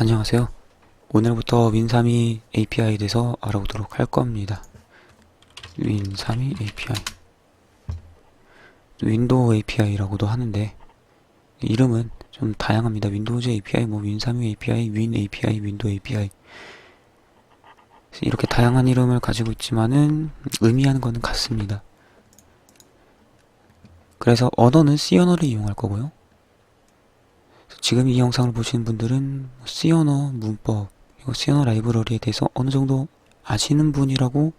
안녕하세요. 오늘부터 윈3이 API에 대해서 알아보도록 할 겁니다. 윈3이 API, 윈도우 API라고도 하는데 이름은 좀 다양합니다. 윈도우즈 API, 윈3이 API, 윈 API, 윈도우 API 이렇게 다양한 이름을 가지고 있지만은 의미하는 거는 같습니다. 그래서 언어는 C 언어를 이용할 거고요. 지금 이 영상을 보시는 분들은 C 언어 문법, C 언어 라이브러리에 대해서 어느 정도 아시는 분이라고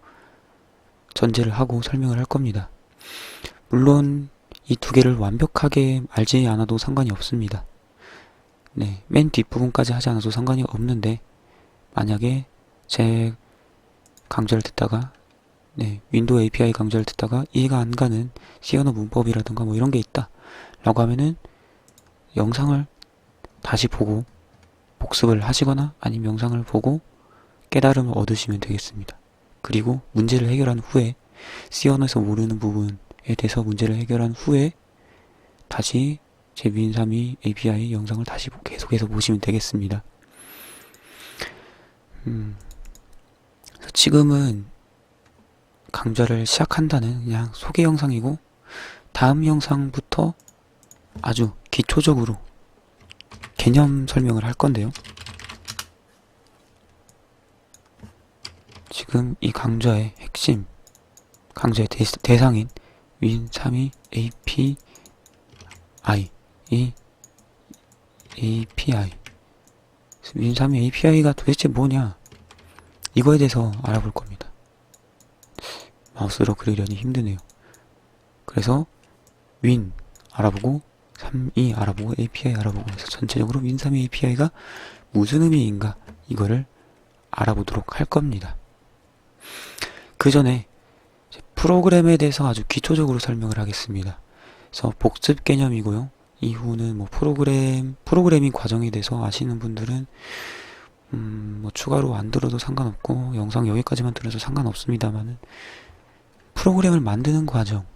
전제를 하고 설명을 할 겁니다. 물론 이 두 개를 완벽하게 알지 않아도 상관이 없습니다. 네, 맨 뒷부분까지 하지 않아도 상관이 없는데 만약에 제 강좌를 듣다가 윈도우 API 강좌를 듣다가 이해가 안 가는 C 언어 문법이라든가 이런 게 있다 라고 하면은 영상을 다시 보고 복습을 하시거나 아니면 영상을 보고 깨달음을 얻으시면 되겠습니다. 그리고 문제를 해결한 후에 C 언어에서 모르는 부분에 대해서 문제를 해결한 후에 다시 제 윈3이 API 영상을 다시 계속해서 보시면 되겠습니다. 지금은 강좌를 시작한다는 그냥 소개 영상이고 다음 영상부터 아주 기초적으로 개념 설명을 할 건데요. 지금 이 강좌의 핵심, 강좌의 대상인 윈3이 API, 이 API, 윈3이 API가 도대체 뭐냐? 이거에 대해서 알아볼 겁니다. 마우스로 그리려니 힘드네요. 그래서 윈 알아보고 3이 알아보고 API 알아보고 해서 전체적으로 윈3이 API가 무슨 의미인가 이거를 알아보도록 할 겁니다. 그 전에 프로그램에 대해서 아주 기초적으로 설명을 하겠습니다. 그래서 복습 개념이고요. 이후는 프로그래밍 과정에 대해서 아시는 분들은 추가로 안 들어도 상관없고 영상 여기까지만 들어도 상관없습니다만은 프로그램을 만드는 과정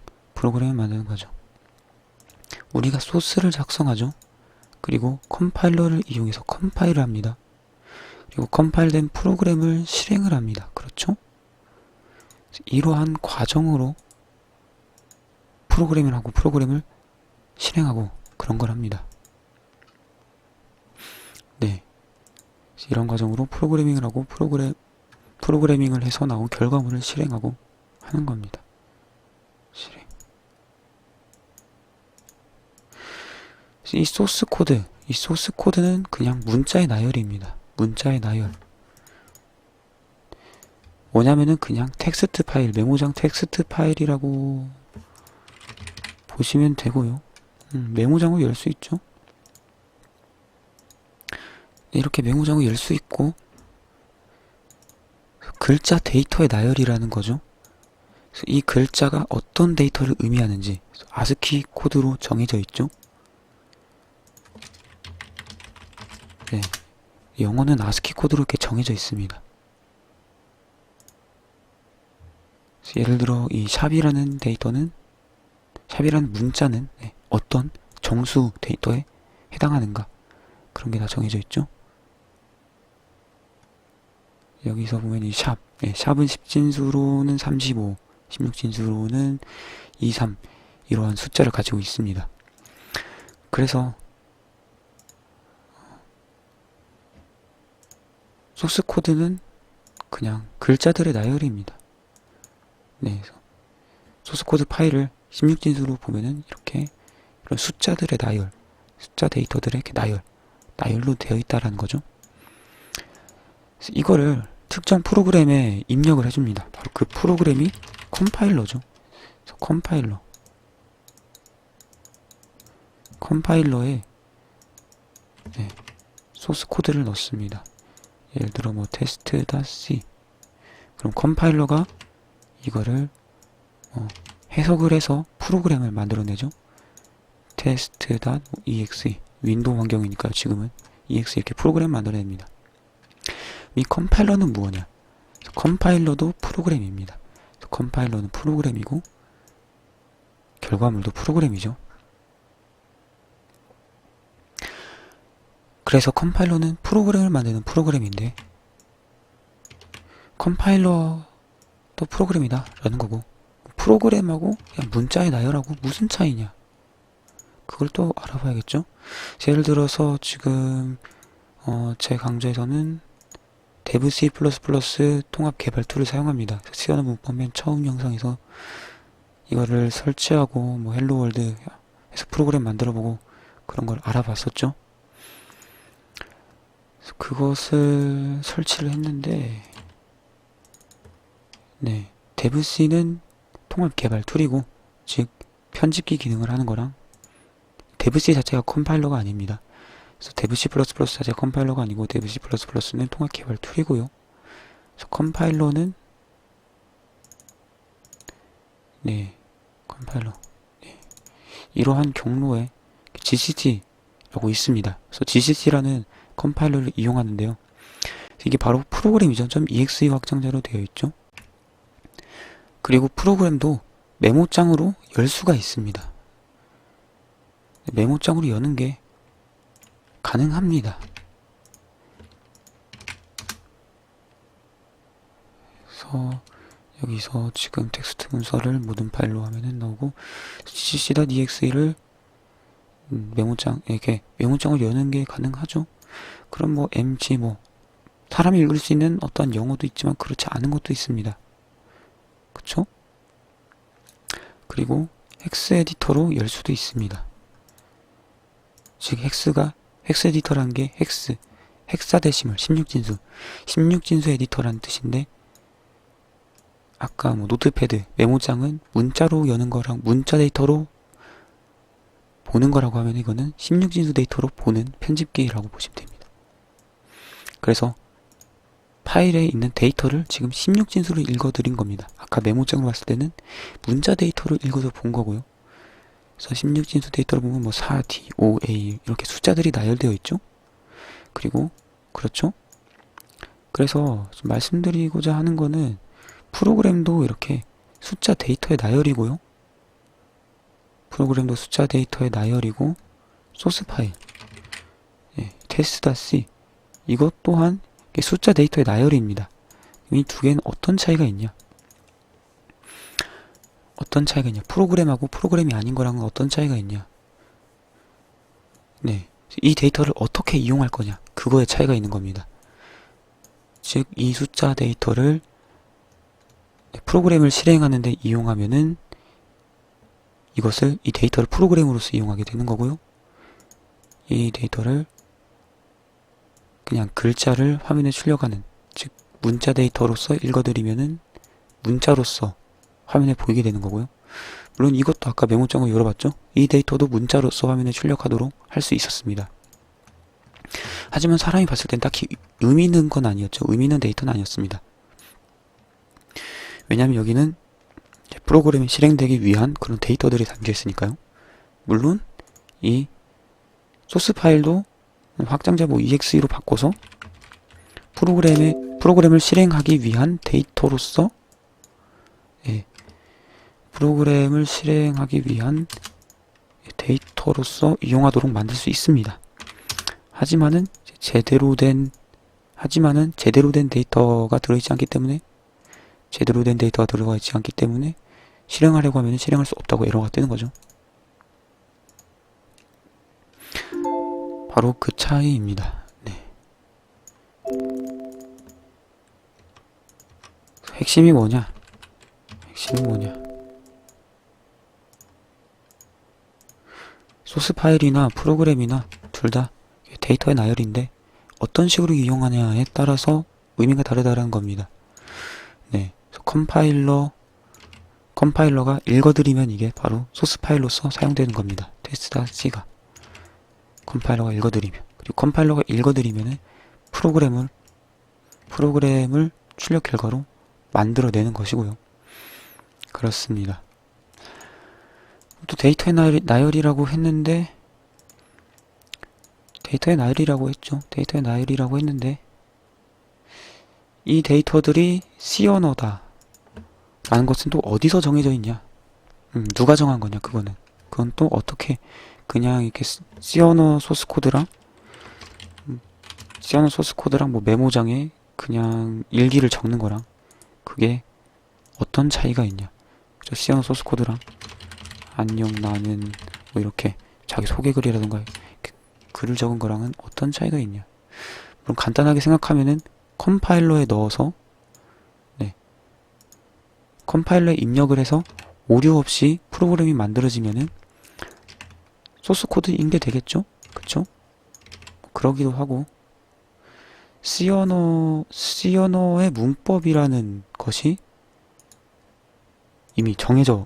우리가 소스를 작성하죠. 그리고 컴파일러를 이용해서 컴파일을 합니다. 그리고 컴파일된 프로그램을 실행을 합니다. 그렇죠? 이러한 과정으로 프로그램을 실행하고 그런 걸 합니다. 네. 이런 과정으로 프로그래밍을 하고 프로그래밍을 해서 나온 결과물을 실행하고 하는 겁니다. 실행. 이 소스 코드는 그냥 문자의 나열입니다. 문자의 나열. 뭐냐면은 그냥 텍스트 파일, 메모장 텍스트 파일이라고 보시면 되고요. 메모장을 열 수 있죠. 이렇게 메모장을 열 수 있고 글자 데이터의 나열이라는 거죠. 이 글자가 어떤 데이터를 의미하는지 아스키 코드로 정해져 있죠. 네, 영어는 아스키 코드로 이렇게 정해져 있습니다. 예를 들어 이 샵이라는 문자는 어떤 정수 데이터에 해당하는가 그런 게 다 정해져 있죠. 여기서 보면 이 샵은 10진수로는 35, 16진수로는 23 이러한 숫자를 가지고 있습니다. 그래서 소스 코드는 그냥 글자들의 나열입니다. 네, 그래서 소스 코드 파일을 16진수로 보면은 이렇게 이런 숫자들의 나열, 숫자 데이터들의 이렇게 나열로 되어 있다라는 거죠. 그래서 이거를 특정 프로그램에 입력을 해줍니다. 바로 그 프로그램이 컴파일러죠. 그래서 컴파일러에 소스 코드를 넣습니다. 예를 들어 test.c 그럼 컴파일러가 이거를 해석을 해서 프로그램을 만들어내죠. test.exe 윈도우 환경이니까요. 지금은 exe 이렇게 프로그램 만들어냅니다. 이 컴파일러는 뭐냐? 컴파일러도 프로그램입니다. 컴파일러는 프로그램이고 결과물도 프로그램이죠. 그래서 컴파일러는 프로그램을 만드는 프로그램인데 컴파일러도 프로그램이다 라는 거고, 프로그램하고 그냥 문자의 나열하고 무슨 차이냐, 그걸 또 알아봐야겠죠. 예를 들어서 지금 제 강좌에서는 데브 C++ 통합 개발 툴을 사용합니다. C 언어 문법 맨 처음 영상에서 이거를 설치하고 뭐 헬로 월드 해서 프로그램 만들어보고 그런 걸 알아봤었죠. 그래서 그것을 설치를 했는데, 네, 데브 C는 통합 개발 툴이고, 즉 편집기 기능을 하는 거랑, 데브 C 자체가 컴파일러가 아닙니다. 그래서 데브 C++ 자체가 컴파일러가 아니고 데브 C++는 통합 개발 툴이고요. 그래서 컴파일러는 네, 컴파일러. 네. 이러한 경로에 GCT라고 있습니다. 그래서 GCT라는 컴파일러를 이용하는데요. 이게 바로 프로그램이죠. .exe 확장자로 되어 있죠. 그리고 프로그램도 메모장으로 열 수가 있습니다. 메모장으로 여는 게 가능합니다. 그래서 여기서 지금 텍스트 문서를 모든 파일로 하면은 나오고, cc.exe를 메모장, 이렇게 메모장을 여는 게 가능하죠. 그럼 뭐 mg 사람이 읽을 수 있는 어떠한 영어도 있지만 그렇지 않은 것도 있습니다. 그쵸? 그리고 헥스 에디터로 열 수도 있습니다. 즉 헥스 에디터라는 게 헥사데시멀 16진수 에디터라는 뜻인데, 아까 뭐 노트패드, 메모장은 문자로 여는 거랑 문자 데이터로 보는 거라고 하면 이거는 16진수 데이터로 보는 편집기라고 보시면 됩니다. 그래서 파일에 있는 데이터를 지금 16진수로 읽어드린 겁니다. 아까 메모장으로 봤을 때는 문자 데이터를 읽어서 본 거고요. 그래서 16진수 데이터를 보면 뭐 4D, 5A 이렇게 숫자들이 나열되어 있죠. 그리고 그렇죠. 그래서 말씀드리고자 하는 거는 프로그램도 이렇게 숫자 데이터의 나열이고요. 프로그램도 숫자 데이터의 나열이고, 소스 파일, test.c 이것 또한 숫자 데이터의 나열입니다. 이 두 개는 어떤 차이가 있냐? 프로그램하고 프로그램이 아닌 거랑은 어떤 차이가 있냐? 네, 이 데이터를 어떻게 이용할 거냐? 그거에 차이가 있는 겁니다. 즉, 이 숫자 데이터를 프로그램을 실행하는데 이용하면은 이 데이터를 프로그램으로서 이용하게 되는 거고요. 이 데이터를 그냥 글자를 화면에 출력하는, 즉 문자 데이터로서 읽어드리면은 문자로서 화면에 보이게 되는 거고요. 물론 이것도 아까 메모장을 열어봤죠. 이 데이터도 문자로서 화면에 출력하도록 할 수 있었습니다. 하지만 사람이 봤을 땐 딱히 의미 있는 건 아니었죠. 의미 있는 데이터는 아니었습니다. 왜냐하면 여기는 프로그램이 실행되기 위한 그런 데이터들이 담겨 있으니까요. 물론 이 소스 파일도 확장자 exe로 바꿔서 프로그램을 실행하기 위한 데이터로서, 프로그램을 실행하기 위한 데이터로서 이용하도록 만들 수 있습니다. 하지만은 제대로 된 데이터가 들어있지 않기 때문에, 실행하려고 하면 실행할 수 없다고 에러가 뜨는 거죠. 바로 그 차이입니다. 네. 핵심이 뭐냐? 소스 파일이나 프로그램이나 둘 다 데이터의 나열인데 어떤 식으로 이용하냐에 따라서 의미가 다르다는 겁니다. 네. 컴파일러가 읽어드리면 이게 바로 소스 파일로서 사용되는 겁니다. test.c가 컴파일러가 읽어드리면, 그리고 컴파일러가 읽어드리면은 프로그램을 출력 결과로 만들어내는 것이고요. 그렇습니다. 또 데이터의 나열이라고 했는데, 이 데이터들이 C 언어다 라는 것은 또 어디서 정해져 있냐? 누가 정한 거냐? 그건 또 어떻게 그냥 이렇게 C 언어 소스 코드랑 시어너 소스 코드랑 뭐 메모장에 그냥 일기를 적는 거랑 그게 어떤 차이가 있냐. 그죠? 시어너 소스 코드랑 안녕 나는 뭐 이렇게 자기 소개글이라던가 이렇게 글을 적은 거랑은 어떤 차이가 있냐. 그럼 간단하게 생각하면은 컴파일러에 넣어서 컴파일러에 입력을 해서 오류 없이 프로그램이 만들어지면은 소스 코드인 게 되겠죠? 그쵸? 그러기도 하고 시어너의 문법이라는 것이 이미 정해져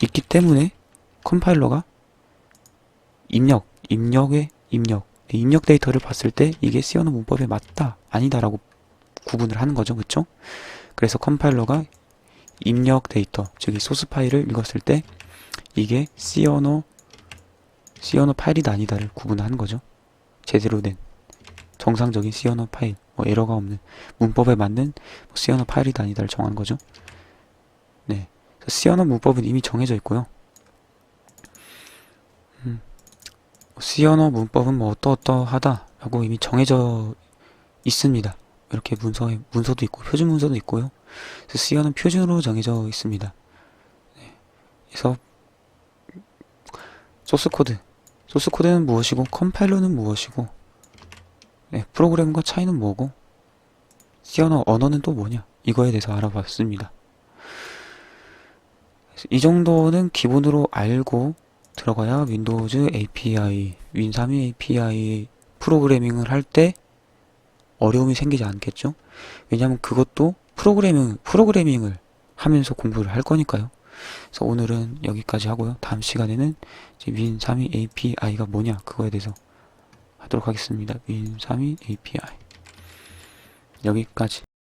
있기 때문에 컴파일러가 입력 데이터를 봤을 때 이게 시어너 문법에 맞다, 아니다라고 구분을 하는 거죠. 그쵸? 그래서 컴파일러가 입력 데이터, 즉 이 소스 파일을 읽었을 때 이게 시어너 파일이다 아니다를 구분하는 거죠. 제대로 된 정상적인 시어너 파일, 뭐 에러가 없는 문법에 맞는 시어너 파일이다 아니다를 정하는 거죠. 네, 시어너 문법은 이미 정해져 있고요. 시어너 문법은 뭐 어떠하다라고 이미 정해져 있습니다. 이렇게 문서도 있고 표준 문서도 있고요. 그래서 시어는 표준으로 정해져 있습니다. 네, 그래서 소스 코드는 무엇이고 컴파일러는 무엇이고 네, 프로그램과 차이는 뭐고 시어너 언어는 또 뭐냐, 이거에 대해서 알아봤습니다. 이 정도는 기본으로 알고 들어가야 윈도우즈 API, 윈3의 API 프로그래밍을 할 때 어려움이 생기지 않겠죠? 왜냐하면 그것도 프로그래밍을 하면서 공부를 할 거니까요. 그래서 오늘은 여기까지 하고요. 다음 시간에는 이제 윈3의 API가 뭐냐, 그거에 대해서 하도록 하겠습니다. 윈3의 API 여기까지.